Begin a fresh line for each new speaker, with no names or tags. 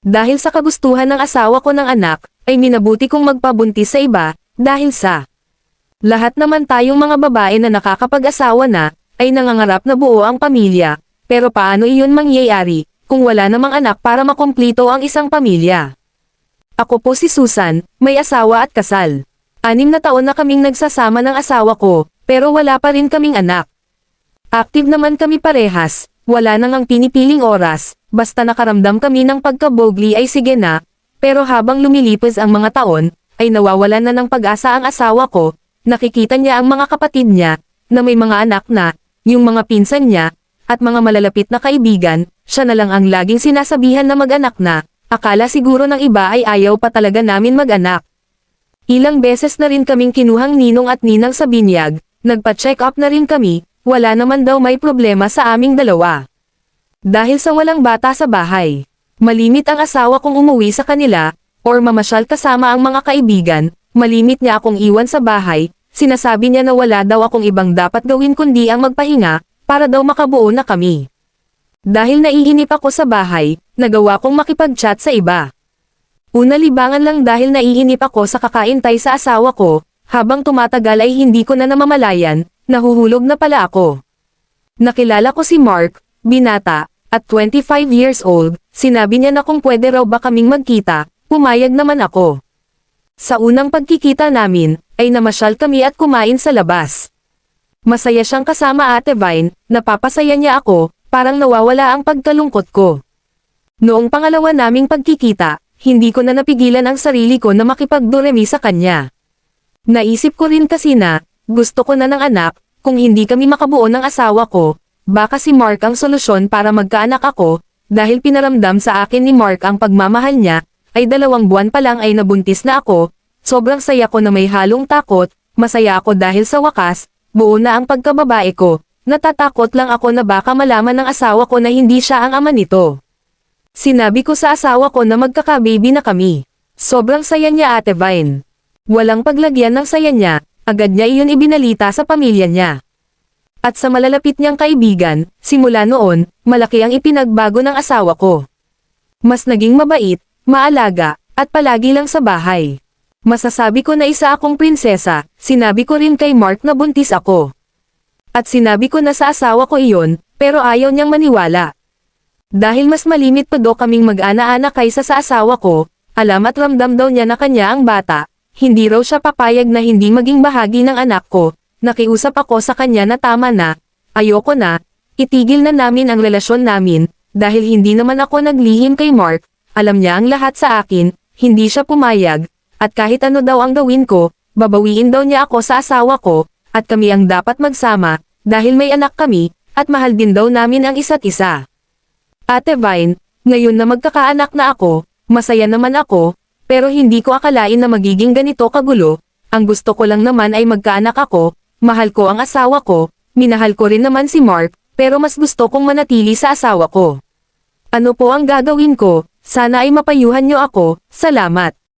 Dahil sa kagustuhan ng asawa ko ng anak, ay minabuti kong magpabuntis sa iba, dahil sa lahat naman tayong mga babae na nakakapag-asawa na, ay nangangarap na buo ang pamilya, pero paano iyon mangyayari, kung wala namang anak para makumplito ang isang pamilya? Ako po si Susan, may asawa at kasal. 6 na taon na kaming nagsasama ng asawa ko, pero wala pa rin kaming anak. Active naman kami parehas, wala nang ang pinipiling oras, basta nakaramdam kami ng pagkabogli ay sige na, pero habang lumilipas ang mga taon, ay nawawalan na ng pag-asa ang asawa ko, nakikita niya ang mga kapatid niya, na may mga anak na, yung mga pinsan niya, at mga malalapit na kaibigan, siya na lang ang laging sinasabihan na mag-anak na, akala siguro ng iba ay ayaw pa talaga namin mag-anak. Ilang beses na rin kaming kinuhang ninong at ninang sa binyag, nagpa-check up na rin kami, wala naman daw may problema sa aming dalawa. Dahil sa walang bata sa bahay, malimit ang asawa kong umuwi sa kanila, or mamasyal kasama ang mga kaibigan, malimit niya akong iwan sa bahay, sinasabi niya na wala daw akong ibang dapat gawin kundi ang magpahinga, para daw makabuo na kami. Dahil naiinip ako sa bahay, nagawa kong makipag-chat sa iba. Una libangan lang dahil naiinip ako sa kakaintay sa asawa ko, habang tumatagal ay hindi ko na namamalayan, nahuhulog na pala ako. Nakilala ko si Mark, binata, at 25 years old, sinabi niya na kung pwede raw ba kaming magkita, pumayag naman ako. Sa unang pagkikita namin, ay namasyal kami at kumain sa labas. Masaya siyang kasama Ate Vine, napapasaya niya ako, parang nawawala ang pagkalungkot ko. Noong pangalawa naming pagkikita, hindi ko na napigilan ang sarili ko na makipagduremi sa kanya. Naisip ko rin kasi na, gusto ko na ng anak, kung hindi kami makabuo ng asawa ko, baka si Mark ang solusyon para magkaanak ako, dahil pinaramdam sa akin ni Mark ang pagmamahal niya, ay 2 buwan pa lang ay nabuntis na ako, sobrang saya ko na may halong takot, masaya ako dahil sa wakas, buo na ang pagkababae ko, natatakot lang ako na baka malaman ng asawa ko na hindi siya ang ama nito. Sinabi ko sa asawa ko na magkaka-baby na kami. Sobrang saya niya Ate Vine. Walang paglagyan ng saya niya, agad niya iyon ibinalita sa pamilya niya. At sa malalapit niyang kaibigan, simula noon, malaki ang ipinagbago ng asawa ko. Mas naging mabait, maalaga, at palagi lang sa bahay. Masasabi ko na isa akong prinsesa, sinabi ko rin kay Mark na buntis ako. At sinabi ko na sa asawa ko iyon, pero ayaw niyang maniwala. Dahil mas malimit pa do kaming mag-ana-ana kaysa sa asawa ko, alam at ramdam daw niya na kanya ang bata, hindi raw siya papayag na hindi maging bahagi ng anak ko, nakiusap ako sa kanya na tama na, ayoko na, itigil na namin ang relasyon namin, dahil hindi naman ako naglihim kay Mark, alam niya ang lahat sa akin, hindi siya pumayag, at kahit ano daw ang gawin ko, babawiin daw niya ako sa asawa ko, at kami ang dapat magsama, dahil may anak kami, at mahal din daw namin ang isa't isa. Ate Vine, ngayon na magkakaanak na ako, masaya naman ako, pero hindi ko akalain na magiging ganito kagulo, ang gusto ko lang naman ay magkaanak ako, mahal ko ang asawa ko, minahal ko rin naman si Mark, pero mas gusto kong manatili sa asawa ko. Ano po ang gagawin ko? Sana ay mapayuhan niyo ako, salamat.